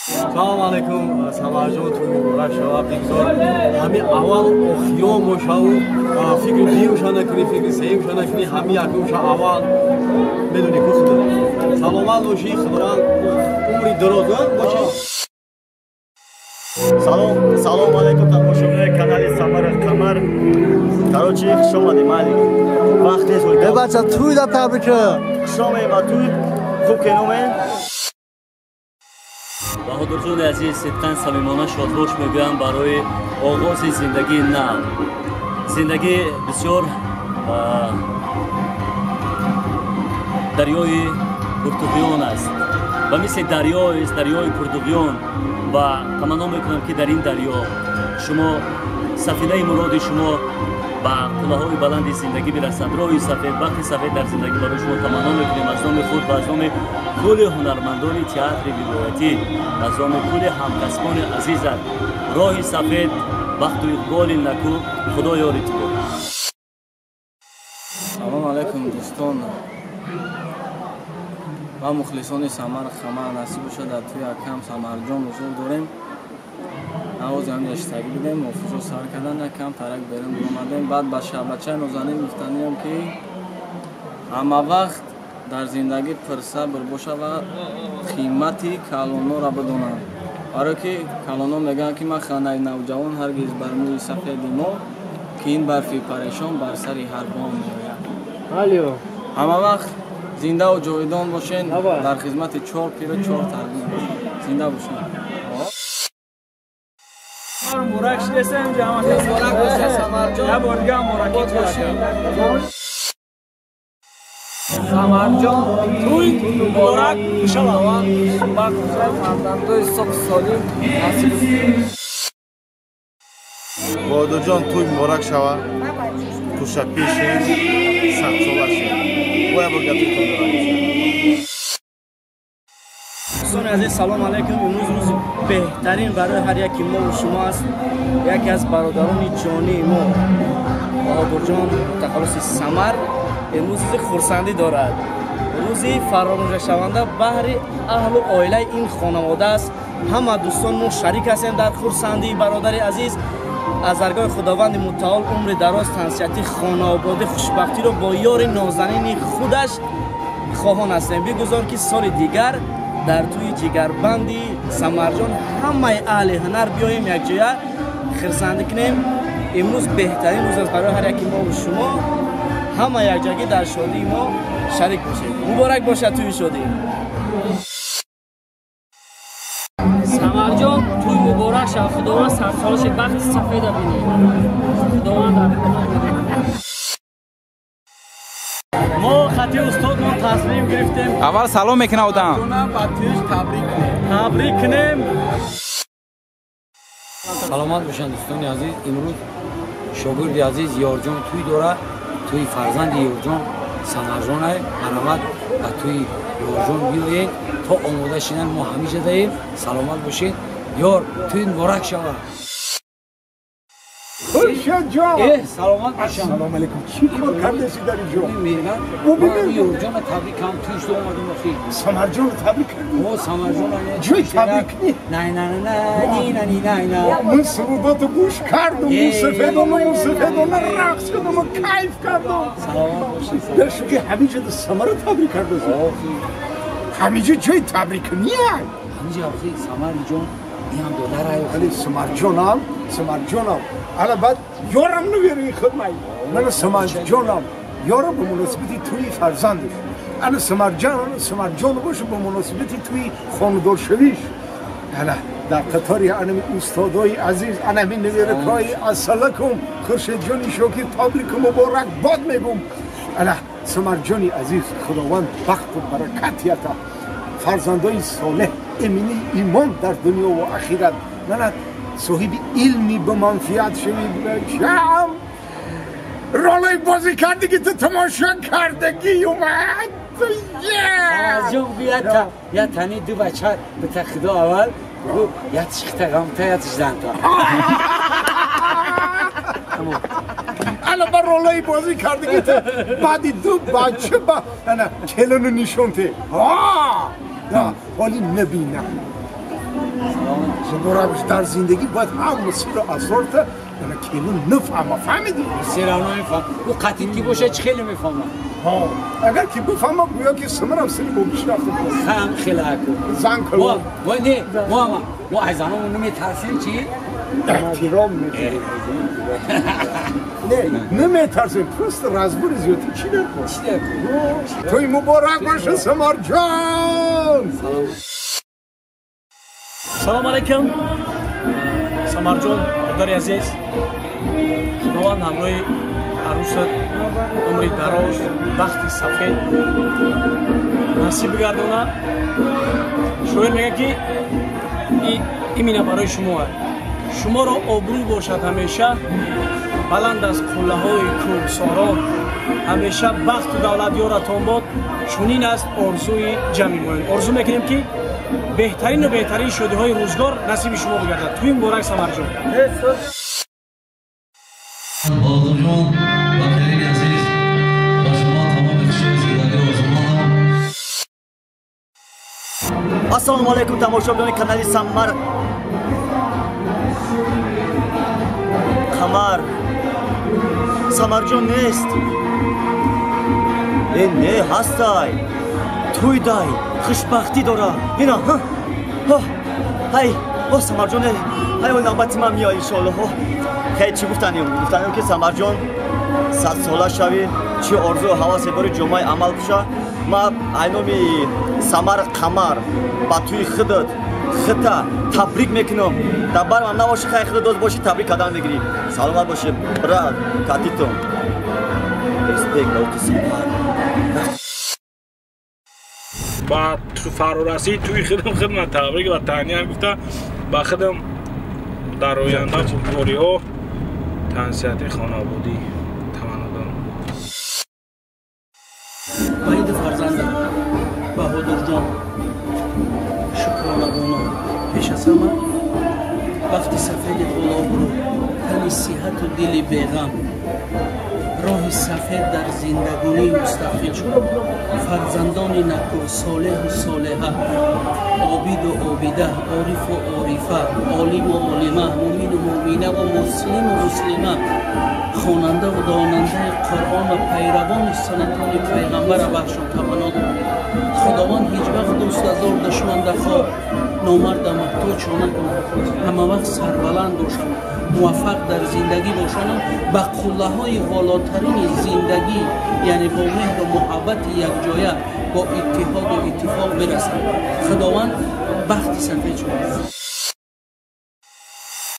Салом алейкум, самарҷон ту муборак шавад. Бигзор ҳами аввал охиён бошаву фикри бивша накунӣ, фикри сеюша накунӣ, ҳами якумша аввал медуни ку худо. Саломат бошӣ, худованд умри дароз бошӣ. Салом алейкум тамошобинони канали Самара Камар. Короче, хуш омадед Малик. Вақт нест ҳои. бача туй да табрика. Хуш омадед ба туй. Хуб кеномен. баҳодурҷони азиз, сидқан самимона шодбош мегӯям барои оғози зиндагии нав. Зиндагӣ бисёр дарёи пуртуғиён аст ва мисли дарёест, дарёи пуртуғиён ва таманно мекунам ки дар ин дарё шумо сафинаи муроди шумо ба қуллаҳои баланди зиндагӣ бирасад. роҳи сафед, бахти сафед дар зиндагӣ барои шумо таманно мекунем аз номи худ ва аз номи кулли ҳунармандони театри вилоятӣ, аз номи кулли ҳамкасбони азизат. роҳи сафед, бахту иқболи наку, худо ёри ту. салом алейкум дӯстон ва мухлисони Самар Камар. насиб шуд дар туи акам Самарҷон ҳузур дорем. навози ҳам яштагӣ бидем, мофузо сар кардан якам тарак берем омадем. баъд ба шабачаи нозанин гуфтаниям ки ҳама вақт дар зиндагӣ пурсабр боша ва қимати калонҳоро бидонам. барое ки калонҳо мегӯянд ки ман ханаи навҷавон ҳаргиз бар мӯи сафеди мо ки ин барфи парешон бар сари ҳар бом меояд. ҳама вақт зиндаву ҷовидон бошен, дар хизмати 4 пиру 4 тарбӣ бошен. зинда бошен. Мурак шидесем ҷамъ мурак боша Самарҷон. Я борга муракӣ бошем. Самарҷон туй муборак шавад. Бахтиёр фарзандои соҳ солим насиб. Баҳодурҷон туй муборак шавад. Кушапиши садсолаши. Боя бургатитон дорам. دوستان عزیز سلام علیکم. امروز روز بهترین برای هر یکی ما و شما است. یکی از برادران جانی ما بهادرجان متخلص سمر امروز روز خرسندی دارد. روزی فراموش شونده بهر اهل و عائله این خانواده است. همه دوستان ما شریک هستیم در خرسندی برادر عزیز. از درگاه خداوند متعال عمر دراز، تنسیتی، خانواده خوشبختی رو با یار نازنین خودش خواهان هستیم. بگذار که سال دیگر در توی جگربندی سمرجان همه اهل هنر بیاییم یک جای خرسندی کنیم. امروز بهترین روز است برای هر یکی ما و شما. همه یک جایی در شادی ما شریک باشید. مبارک باشه توی شادی. سمرجان توی مبارک شد. خداوند سرسالش بخت سفید بینید. خداوند در ما خطی استاد ما تصمیم گرفتیم اول سلام میکنه آدم تبریک کنیم. саломат бошанд дӯстони азиз. имрӯз шогирди азиз ёрҷон туй дорад. туи фарзанди ёрҷон Самарҷон аст. марҳамат ба туи ёрҷон биёед то омода шинан. мо ҳамеша даем. саломат бошед ёр, туй муборак шавад. саломат бошанд. салом алейкум. чӣ кор кардеси дар инҷо? ёрҷона табрикам туйш омадем. охи Самарҷон табрик кардем. мо Самарҷон ҷои табрик не. ман сурудоту гӯш кардам. мусафедона рақс кардам, кайф кардам. саломат бошед. дашуки ҳамиҷа самара табрик кардаси. ҳамиҷа ҷои табрик неай. ҳамиҷа охи Самарҷон иам додарай. вале Самарҷонам ҳала баъд ёрам навери хидмай. мана Самарҷонам ёра ба муносибати туи фарзандиш. ана Самарҷон боша ба муносибати туи хонадоршавиш. ана дар қатори анами устодои азиз анами наверакои ассалакум хуршедҷони шокир табрику муборак бод мегум. ана Самарҷони азиз, худованд бахту баракат ята. фарзандои солеҳ, эмини имон дар дунё ва ахират. нана соҳиби илми ба манфиат шавӣ. чам ролаи бозӣ кардагӣ ту тамошо кардагӣ омад. Самарҷон бия я тани ду бача бита худо аввал бигӯ я тишқита ғамта я тишданта. ана ба ролаи бозӣ кардагӣ ту баъди ду бача ба ана келану нишонте. ҳоли набинам. زبورش در زندگی باید هم مسیر آزارت یعنی کلون نفهمه فهمیدی؟ سیرانو میفهم او قطعی باشه چه خیلی میفهمه ها اگر که بفهمه گویا که سمرم سری با بیش رفته خم خیلی اکو زن کلون ما نه ما از آنها نمیترسیم چی؟ احترام میکنیم نه نمیترسیم پرست رزبور زیادی چی نکن توی مبارک باشه سمر جان سلام علیکم سمر جان برادر عزیز خداوند همراه عروست عمری دراز بخت سفید نصیب بگردونه شوهر میگه که این مینا برای شما شما را آبرو باشد همیشه بلند از قله های کوهساران همیشه بخت و دولت یارتان باد چنین است آرزوی جمعی ما آرزو میکنیم که بهترین و بهترین شادی های روزگار نصیب شما بگردد توی مبارک سمر جان بادر جان و کلیل عزیز با شما تمام خوشی زندگی آزمانم السلام علیکم تماشاگران کانال سمر قمر سمر جان نیست نه هستای توی دای خوشبختی داره اینا های سمر جان های نوبت من میاد ان شاء الله خیلی چی گفتنیم که سمر جان 100 ساله شوی چی آرزو و هواس داری جمعه عمل بشه ما اینومی سمر قمر با توی خودت خطا تبریک میکنم در بار من نباشه خیلی خودت دوست باشی تبریک کردن بگیری سلامت باشه براد کاتیتون استیک نوتی سمر با فرارسی توی خدمت تبریک و تهنیت گفته با خودم در آینده بزرگواری ها تنسیت خانوادگی تمنا دارم وحید فرزندم بهادر جان شکرانه بانم پیش از همه وقتی سفید بالا برو تنی صحت و دل بیغم راه سفید در زندگانی مستقل شد فرزندان نکو صالح و صالحه عابد و عابده عارف و عارفه عالم و عالمه مؤمن و مؤمنه و مسلم و مسلمه خواننده و داننده قرآن و پیروان سنتان پیغمبر بخشان تمنا دارم خداوند هیچ وقت دوست دار دشمن در خواب نامرد محتاج چانه کند همه وقت سربلند باشند موفق در زندگی باشند به قله های والاترین زندگی یعنی با مهر و محبت یک جایه با اتحاد و اتفاق برسند خداوند بخت سفید شد